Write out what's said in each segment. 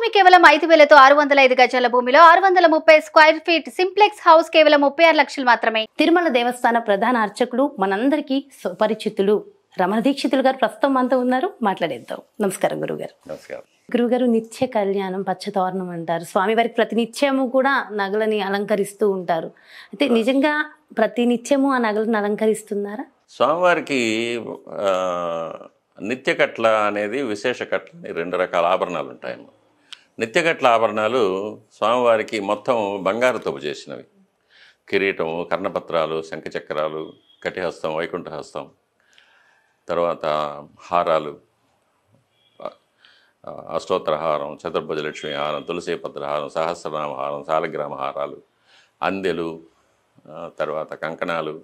భూమి కేవలం 5,000తో 605 గజాల భూమిలో 630 స్క్వేర్ ఫీట్ సింప్లెక్స్ హౌస్ కేవలం 36 లక్షలు మాత్రమే. తిరుమల దేవస్థాన ప్రధాన అర్చకులు మనందరికీ సుపరిచితులు రమణ దీక్షితులు గారు ప్రస్తుతం మనతో ఉన్నారు. మాట్లాడేద్దాం. నమస్కారం గురుగారు. నమస్కారం. గురుగారు, నిత్య కళ్యాణం పచ్చతోరణం అంటారు. స్వామివారికి ప్రతి నిత్యము కూడా నగలని అలంకరిస్తూ ఉంటారు. అయితే నిజంగా ప్రతి నిత్యము ఆ నగలను అలంకరిస్తున్నారా? స్వామివారికి నిత్య కట్ల అనేది విశేష కట్ల అని 2 రకాల ఆభరణాలు ఉంటాయన్నమాట. నిత్య కట్ల ఆభరణాలు స్వామివారికి మొత్తం బంగారుతో చేసినవి. కిరీటము, కర్ణపత్రాలు, శంఖచక్రాలు, కటిహస్తం, వైకుంఠహస్తం, తర్వాత హారాలు, అష్టోత్తర హారం, చతుర్భుజ లక్ష్మీ హారం, తులసీపత్ర హారం, సహస్రనామ హారం, శాలగ్రామ హారాలు, అందెలు, తర్వాత కంకణాలు,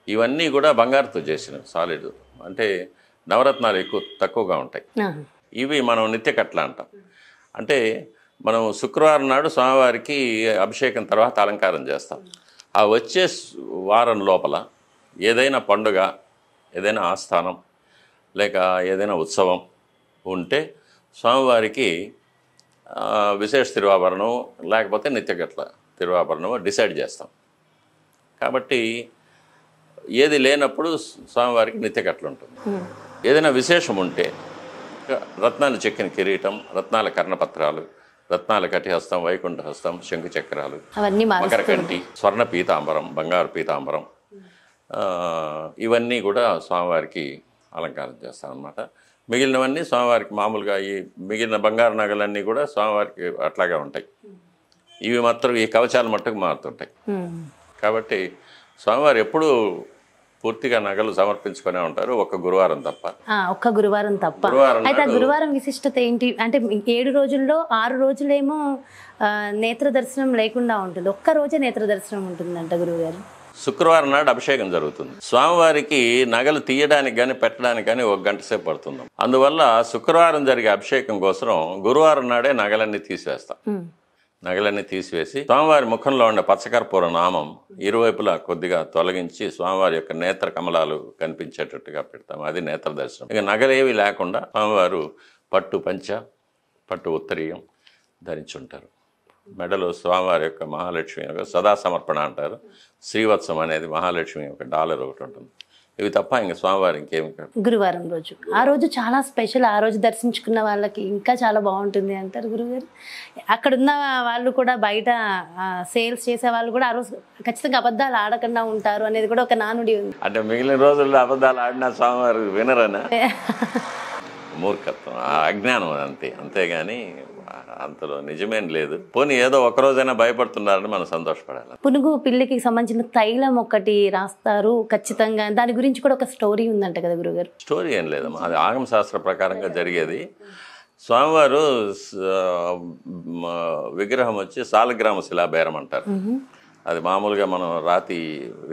ఇవన్నీ కూడా బంగారుతో చేసినవి. సాలిడ్ అంటే నవరత్నాలు తక్కువగా ఉంటాయి. ఇవి మనం నిత్య కట్ల అంటాం. అంటే మనం శుక్రవారం నాడు స్వామివారికి అభిషేకం తర్వాత అలంకారం చేస్తాం. ఆ వచ్చే వారం లోపల ఏదైనా పండుగ, ఏదైనా ఆస్థానం, లేక ఏదైనా ఉత్సవం ఉంటే స్వామివారికి విశేష తిరువాభరణం లేకపోతే నిత్యగట్ల తిరువాభరణం డిసైడ్ చేస్తాం. కాబట్టి ఏది లేనప్పుడు స్వామివారికి నిత్యగట్లు ఉంటుంది. ఏదైనా విశేషం ఉంటే రత్నాలు చెక్కిన కిరీటం, రత్నాల కర్ణపత్రాలు, రత్నాల కటిహస్తం, వైకుంఠహస్తం, శంఖచక్రాలు, మకరకంటి, స్వర్ణ పీతాంబరం, బంగారు పీతాంబరం, ఇవన్నీ కూడా స్వామివారికి అలంకారం చేస్తాం అన్నమాట. మిగిలినవన్నీ స్వామివారికి మామూలుగా ఈ మిగిలిన బంగారు నగలన్నీ కూడా స్వామివారికి అట్లాగే ఉంటాయి. ఇవి మాత్రం ఈ కవచాలు మట్టుకు మారుతుంటాయి. కాబట్టి స్వామివారు ఎప్పుడూ పూర్తిగా నగలు సమర్పించుకునే ఉంటారు, ఒక్క గురువారం తప్ప. ఒక్క గురువారం తప్ప. అయితే ఆ గురువారం విశిష్టత ఏంటి అంటే 7 రోజుల్లో 6 రోజులేమో నేత్ర దర్శనం లేకుండా ఉంటుంది, ఒక్క రోజే నేత్ర దర్శనం ఉంటుందంట గురువుగారు. శుక్రవారం నాడు అభిషేకం జరుగుతుంది. స్వామివారికి నగలు తీయడానికి కానీ పెట్టడానికి కానీ 1 గంట సేపు పడుతుంది. అందువల్ల శుక్రవారం జరిగే అభిషేకం కోసం గురువారం నాడే నగలన్నీ తీసివేస్తాం. నగలన్నీ తీసివేసి స్వామివారి ముఖంలో ఉండే పచ్చకర్పూర నామం ఇరువైపులా కొద్దిగా తొలగించి స్వామివారి యొక్క నేత్ర కమలాలు కనిపించేటట్టుగా పెడతాం. అది నేత్ర దర్శనం. ఇక నగలేవి లేకుండా స్వామివారు పట్టు పంచ, పట్టు ఉత్తరీయం ధరించుంటారు. మెడలో స్వామివారి యొక్క మహాలక్ష్మి యొక్క సదా సమర్పణ అంటారు. శ్రీవత్సం అనేది మహాలక్ష్మి యొక్క డాలర్ ఒకటి ఉంటుంది. ఇవి తప్ప ఇంకా స్వామివారి ఇంకేమి కాదు. గురువారం రోజు ఆ రోజు చాలా స్పెషల్. ఆ రోజు దర్శించుకున్న వాళ్ళకి ఇంకా చాలా బాగుంటుంది అంటారు గురుగారు. అక్కడున్న వాళ్ళు కూడా, బయట సేల్స్ చేసే వాళ్ళు కూడా ఆ రోజు ఖచ్చితంగా అబద్ధాలు ఆడకుండా ఉంటారు అనేది కూడా ఒక నానుడి ఉంది. అంటే మిగిలిన రోజుల్లో అబద్ధాలు ఆడినా స్వామివారు వినరనా? మూర్ఖత్వం, అజ్ఞానం అంతేగాని అంతలో నిజమేం లేదు. పోనీ ఏదో ఒకరోజైనా భయపడుతున్నారని మనం సంతోషపడాలి. పునుగు పిల్లికి సంబంధించిన తైలం ఒకటి రాస్తారు ఖచ్చితంగా. దాని గురించి కూడా ఒక స్టోరీ ఉందంట కదా గురుగారు? స్టోరీ ఏం లేదమ్మా, అది ఆగమ శాస్త్ర ప్రకారంగా జరిగేది. స్వామివారు విగ్రహం వచ్చి సాలగ్రామ శిలాబేరం అంటారు. అది మామూలుగా మనం రాతి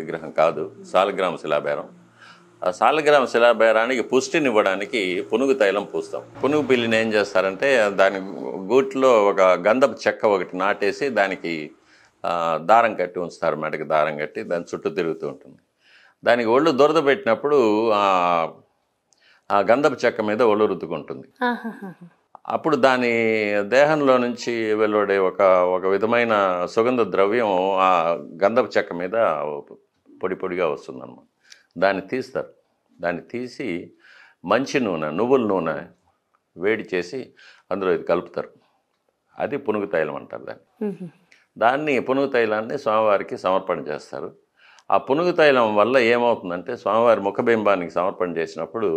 విగ్రహం కాదు, సాలగ్రామ శిలాబేరం. ఆ సాలగ్రామ శిలాబేరానికి పుష్టినివ్వడానికి పునుగు తైలం పూస్తాం. పునుగు పిల్లిని ఏం చేస్తారంటే దాని గూట్లో ఒక గంధపు చెక్క ఒకటి నాటేసి దానికి దారం కట్టి ఉంచుతారు. మెడకి దారం కట్టి దాని చుట్టూ తిరుగుతూ ఉంటుంది. దానికి ఒళ్ళు దురద పెట్టినప్పుడు ఆ గంధపు చెక్క మీద ఒళ్ళు రుద్దుకుంటుంది. అప్పుడు దాని దేహంలో నుంచి వెలువడే ఒక విధమైన సుగంధ ద్రవ్యం ఆ గంధపు చెక్క మీద పొడి పొడిగా వస్తుందన్నమాట. దాన్ని తీస్తారు. దాన్ని తీసి మంచి నూనె, నువ్వుల నూనె వేడి చేసి అందులో ఇది కలుపుతారు. అది పునుగు తైలం అంటారు దాన్ని పునుగు తైలాన్ని స్వామివారికి సమర్పణ చేస్తారు. ఆ పునుగు తైలం వల్ల ఏమవుతుందంటే స్వామివారి ముఖబింబానికి సమర్పణ చేసినప్పుడు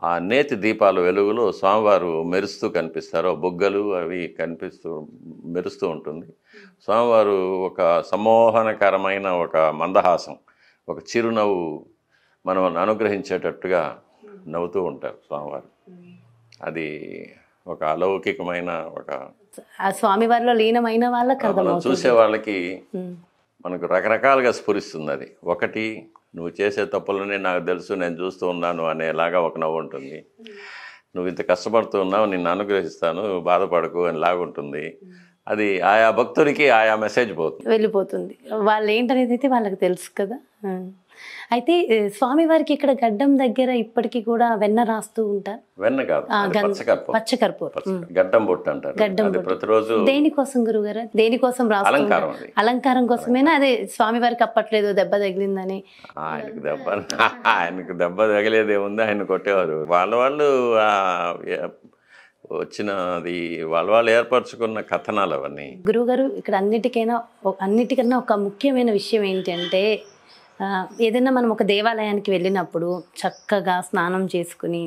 ఆ నేతి దీపాల వెలుగులో స్వామివారు మెరుస్తూ కనిపిస్తారు. బుగ్గలు అవి మెరుస్తూ ఉంటుంది. స్వామివారు ఒక సమ్మోహనకరమైన ఒక మందహాసం, ఒక చిరునవ్వు మనం అనుగ్రహించేటట్టుగా నవ్వుతూ ఉంటారు స్వామివారు. అది ఒక అలౌకికమైన ఒక స్వామివారిలో లీనమైన వాళ్ళకి చూసే వాళ్ళకి మనకు రకరకాలుగా స్ఫురిస్తుంది. అది ఒకటి, నువ్వు చేసే తప్పులనే నాకు తెలుసు, నేను చూస్తూ ఉన్నాను అనేలాగా ఒక నవ్వు ఉంటుంది. నువ్వు ఇంత కష్టపడుతూ ఉన్నావు, నిన్ను అనుగ్రహిస్తాను, బాధపడకు అని లాగుంటుంది. అది ఆయా భక్తుడికి ఆయా మెసేజ్ వెళ్ళిపోతుంది. వాళ్ళు ఏంటనేది అయితే వాళ్ళకి తెలుసు కదా. అయితే స్వామివారికి ఇక్కడ గడ్డం దగ్గర ఇప్పటికీ కూడా వెన్న రాస్తూ ఉంటారు. వెన్న కాదు, అది పచ్చకర్పూరం. పచ్చకర్పూరం, గడ్డం బొట్టు అంటారు. గడ్డం అది బొట్టు. ప్రతిరోజు దేనికోసం గురుగారు? దేనికోసం రాస్తూ అలంకారం ఉంటారు? అది. అలంకారం కోసమేనా? అదే స్వామివారికి అప్పట్లేదు దెబ్బ తగిలిందని. ఆయనకు దెబ్బ తగిలేదే ఉంది, ఆయన కొట్టేవారు. వాళ్ళు వచ్చినది వాళ్ళు ఏర్పరచుకున్న కథనాలు అవన్నీ. గురువుగారు ఇక్కడ అన్నిటికన్నా ఒక ముఖ్యమైన విషయం ఏంటంటే ఏదైనా మనం ఒక దేవాలయానికి వెళ్ళినప్పుడు చక్కగా స్నానం చేసుకుని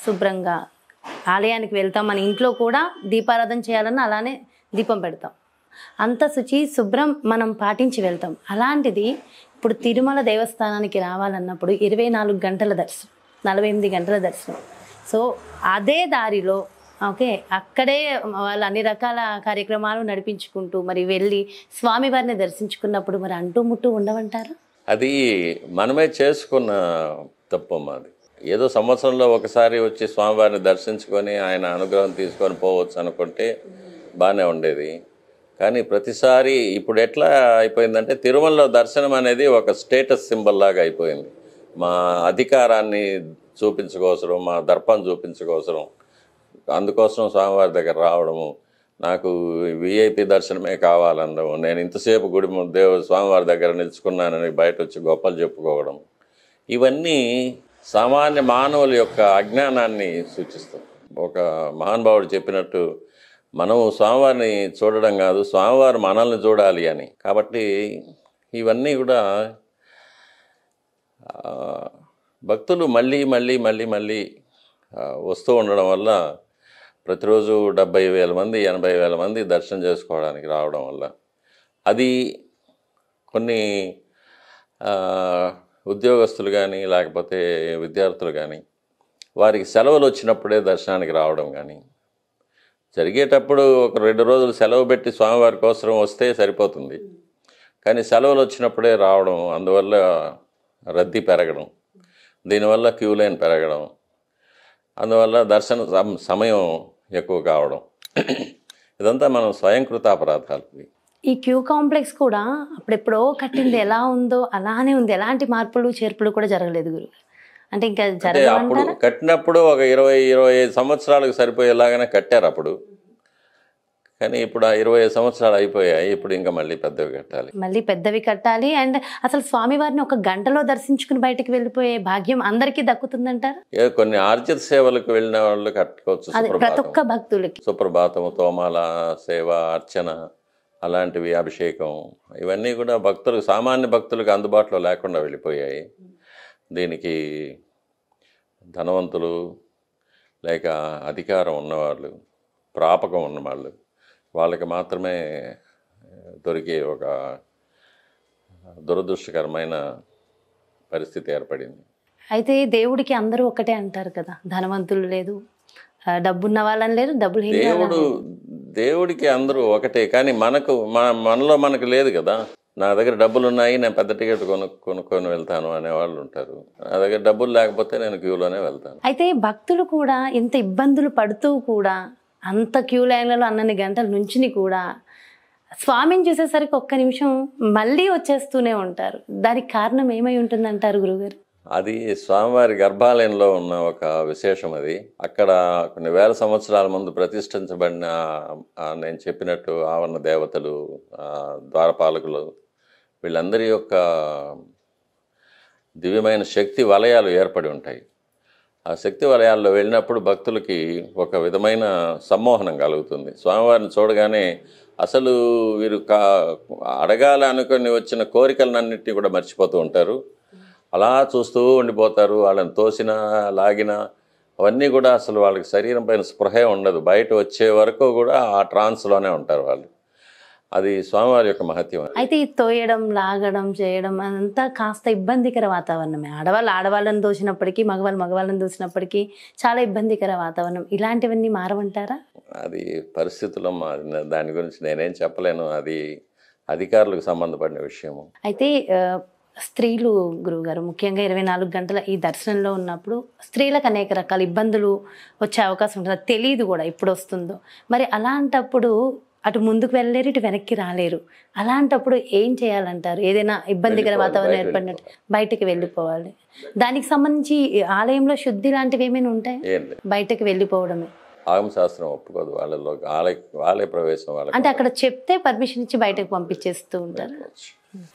శుభ్రంగా ఆలయానికి వెళ్తాం. మన ఇంట్లో కూడా దీపారాధన చేయాలన్నా అలానే దీపం పెడతాం. అంత శుభ్రం మనం పాటించి వెళ్తాం. అలాంటిది ఇప్పుడు తిరుమల దేవస్థానానికి రావాలన్నప్పుడు 24 గంటల దర్శనం, 48 గంటల దర్శనం. సో అదే దారిలో అక్కడే వాళ్ళు అన్ని రకాల కార్యక్రమాలు నడిపించుకుంటూ మరి వెళ్ళి స్వామివారిని దర్శించుకున్నప్పుడు మరి అంటూ ముట్టు ఉండవంటారా? అది మనమే చేసుకున్న తప్పమ్మా. అది ఏదో సంవత్సరంలో ఒకసారి వచ్చి స్వామివారిని దర్శించుకొని ఆయన అనుగ్రహం తీసుకొని పోవచ్చు అనుకుంటే బాగానే ఉండేది. కానీ ప్రతిసారి ఇప్పుడు ఎట్లా అయిపోయిందంటే తిరుమలలో దర్శనం అనేది ఒక స్టేటస్ సింబల్ లాగా అయిపోయింది. మా అధికారాన్ని చూపించుకోవసరం, మా దర్పం చూపించుకోవసరం, అందుకోసం స్వామివారి దగ్గర రావడము, నాకు విఐపి దర్శనమే కావాలనడం, నేను ఇంతసేపు స్వామివారి దగ్గర నిలుచుకున్నానని బయట వచ్చి గొప్పలు చెప్పుకోవడం, ఇవన్నీ సామాన్య మానవుల యొక్క అజ్ఞానాన్ని సూచిస్తాం. ఒక మహానుభావుడు చెప్పినట్టు మనం స్వామివారిని చూడడం కాదు, స్వామివారు మనల్ని చూడాలి అని. కాబట్టి ఇవన్నీ కూడా భక్తులు మళ్ళీ మళ్ళీ మళ్ళీ మళ్ళీ వస్తూ ఉండడం వల్ల ప్రతిరోజు 70,000 మంది 80,000 మంది దర్శనం చేసుకోవడానికి రావడం వల్ల అది కొన్ని ఉద్యోగస్తులు కానీ లేకపోతే విద్యార్థులు కానీ వారికి సెలవులు వచ్చినప్పుడే దర్శనానికి రావడం కానీ, జరిగేటప్పుడు ఒక 2 రోజులు సెలవు పెట్టి స్వామివారి కోసం వస్తే సరిపోతుంది. కానీ సెలవులు వచ్చినప్పుడే రావడం, అందువల్ల రద్దీ పెరగడం, దీనివల్ల క్యూ లైన్ పెరగడం, అందువల్ల దర్శన సమయం ఎక్కువ కావడం, ఇదంతా మనం స్వయంకృతాపరాధాలు. ఈ క్యూ కాంప్లెక్స్ కూడా అప్పుడెప్పుడో కట్టింది ఎలా ఉందో అలానే ఉంది, ఎలాంటి మార్పులు చేర్పులు కూడా జరగలేదు గురు. అంటే ఇంకా అప్పుడు కట్టినప్పుడు ఒక 20-25 సంవత్సరాలకు సరిపోయేలాగానే కట్టారు అప్పుడు. కానీ ఇప్పుడు ఆ 25 సంవత్సరాలు అయిపోయాయి, ఇప్పుడు ఇంకా మళ్ళీ పెద్దవి కట్టాలి. అండ్ అసలు స్వామివారిని ఒక గంటలో దర్శించుకుని బయటకు వెళ్ళిపోయే భాగ్యం అందరికీ దక్కుతుందంటారు. కొన్ని ఆర్జిత సేవలకు వెళ్ళిన వాళ్ళు కట్టుకోవచ్చు, ప్రతి ఒక్క భక్తులకి సుప్రభాతము, తోమాల సేవ, అర్చన, అలాంటివి, అభిషేకం, ఇవన్నీ కూడా భక్తులకు, సామాన్య భక్తులకు అందుబాటులో లేకుండా వెళ్ళిపోయాయి. దీనికి ధనవంతులు లేక అధికారం ఉన్నవాళ్ళు, ప్రాపకం ఉన్నవాళ్ళు, వాళ్ళకి మాత్రమే దొరికే ఒక దురదృష్టకరమైన పరిస్థితి ఏర్పడింది. అయితే దేవుడికి అందరూ ఒకటే అంటారు కదా, ధనవంతులు లేదు, డబ్బున్న వాళ్ళని లేదు, దేవుడికి అందరూ ఒకటే. కానీ మనలో మనకు లేదు కదా. నా దగ్గర డబ్బులు ఉన్నాయి, నేను పెద్ద టికెట్ కొనుక్కొని వెళ్తాను అనేవాళ్ళు ఉంటారు. నా దగ్గర డబ్బులు లేకపోతే నేను క్యూలోనే వెళ్తాను. అయితే భక్తులు కూడా ఇంత ఇబ్బందులు పడుతూ కూడా అంత క్యూ లైన్లలో అన్నన్ని గంటల నుంచి కూడా స్వామిని చూసేసరికి ఒక్క నిమిషం మళ్ళీ వచ్చేస్తూనే ఉంటారు. దానికి కారణం ఏమై ఉంటుందంటారు గురుగారు? అది స్వామివారి గర్భాలయంలో ఉన్న ఒక విశేషం. అది అక్కడ కొన్ని వేల సంవత్సరాల ముందు ప్రతిష్ఠించబడిన, నేను చెప్పినట్టు ఆవరణ దేవతలు, ద్వారపాలకులు, వీళ్ళందరి యొక్క దివ్యమైన శక్తి వలయాలు ఏర్పడి ఉంటాయి. ఆ శక్తి వలయాల్లో వెళ్ళినప్పుడు భక్తులకి ఒక విధమైన సమ్మోహనం కలుగుతుంది. స్వామివారిని చూడగానే అసలు వీరు అడగాలి అనుకుని వచ్చిన కోరికలన్నింటినీ కూడా మర్చిపోతూ ఉంటారు. అలా చూస్తూ ఉండిపోతారు. వాళ్ళని తోసినా లాగినా అవన్నీ కూడా అసలు వాళ్ళకి శరీరం పైన స్పృహే ఉండదు. బయట వచ్చే వరకు కూడా ఆ ట్రాన్స్లోనే ఉంటారు వాళ్ళు. అది స్వామివారి యొక్క మహత్యం. అయితే ఈ తోయడం, లాగడం, చేయడం అదంతా కాస్త ఇబ్బందికర వాతావరణమే. ఆడవాళ్ళని దోసినప్పటికీ, మగవాళ్ళని దోసినప్పటికీ చాలా ఇబ్బందికర వాతావరణం. ఇలాంటివన్నీ మారవంటారా? అది పరిస్థితులు, దాని గురించి నేనేం చెప్పలేను. అది అధికారులకు సంబంధపడిన విషయము. అయితే స్త్రీలు గురువుగారు ముఖ్యంగా 24 గంటల ఈ దర్శనంలో ఉన్నప్పుడు స్త్రీలకు అనేక రకాల ఇబ్బందులు వచ్చే అవకాశం ఉంటుంది. తెలియదు కూడా ఎప్పుడు వస్తుందో. మరి అలాంటప్పుడు అటు ముందుకు వెళ్ళలేరు, ఇటు వెనక్కి రాలేరు. అలాంటప్పుడు ఏం చేయాలంటారు? ఏదైనా ఇబ్బందికర వాతావరణం ఏర్పడినట్టు బయటకు వెళ్ళిపోవాలి. దానికి సంబంధించి ఆలయంలో శుద్ధి లాంటివి ఏమైనా ఉంటాయి? బయటకు వెళ్ళిపోవడమే. ఆగమశాస్త్రం ఒప్పుకోదు వాళ్ళలో, ఆలయ ప్రవేశం వాళ్ళకి. అంటే అక్కడ చెప్తే పర్మిషన్ ఇచ్చి బయటకు పంపించేస్తూ ఉంటారు.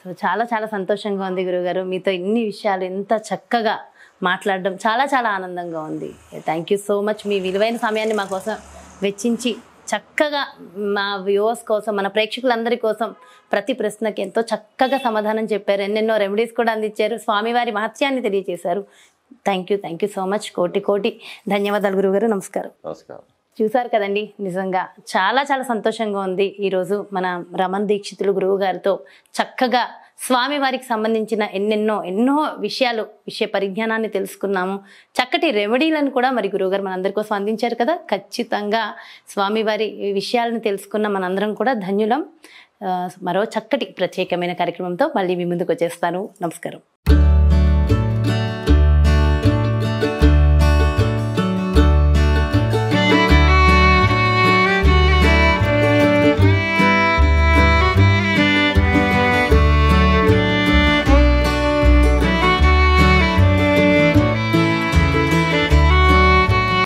సో చాలా చాలా సంతోషంగా ఉంది గురుగారు, మీతో ఇన్ని విషయాలు ఎంత చక్కగా మాట్లాడడం చాలా చాలా ఆనందంగా ఉంది. Thank you so much. మీ విలువైన సమయాన్ని మా కోసం వెచ్చించి చక్కగా మా వ్యూవర్స్ కోసం, మన ప్రేక్షకులందరి కోసం ప్రతి ప్రశ్నకి ఎంతో చక్కగా సమాధానం చెప్పారు. ఎన్నెన్నో రెమెడీస్ కూడా అందించారు. స్వామివారి మహత్యాన్ని తెలియజేశారు. Thank you so much. కోటి కోటి ధన్యవాదాలు గురుగారు. నమస్కారం. నమస్కారం. చూసారు కదండి, నిజంగా చాలా చాలా సంతోషంగా ఉంది. ఈరోజు మన రమణ్ దీక్షితులు గురువు గారితో చక్కగా స్వామివారికి సంబంధించిన ఎన్నో విషయ పరిజ్ఞానాన్ని తెలుసుకున్నాము. చక్కటి రెమెడీలను కూడా మరి గురువుగారు మనందరి కోసం అందించారు కదా. ఖచ్చితంగా స్వామివారి విషయాలను తెలుసుకున్న మనందరం కూడా ధన్యులం. మరో చక్కటి ప్రత్యేకమైన కార్యక్రమంతో మళ్ళీ మీ ముందుకు వచ్చేస్తాను. నమస్కారం.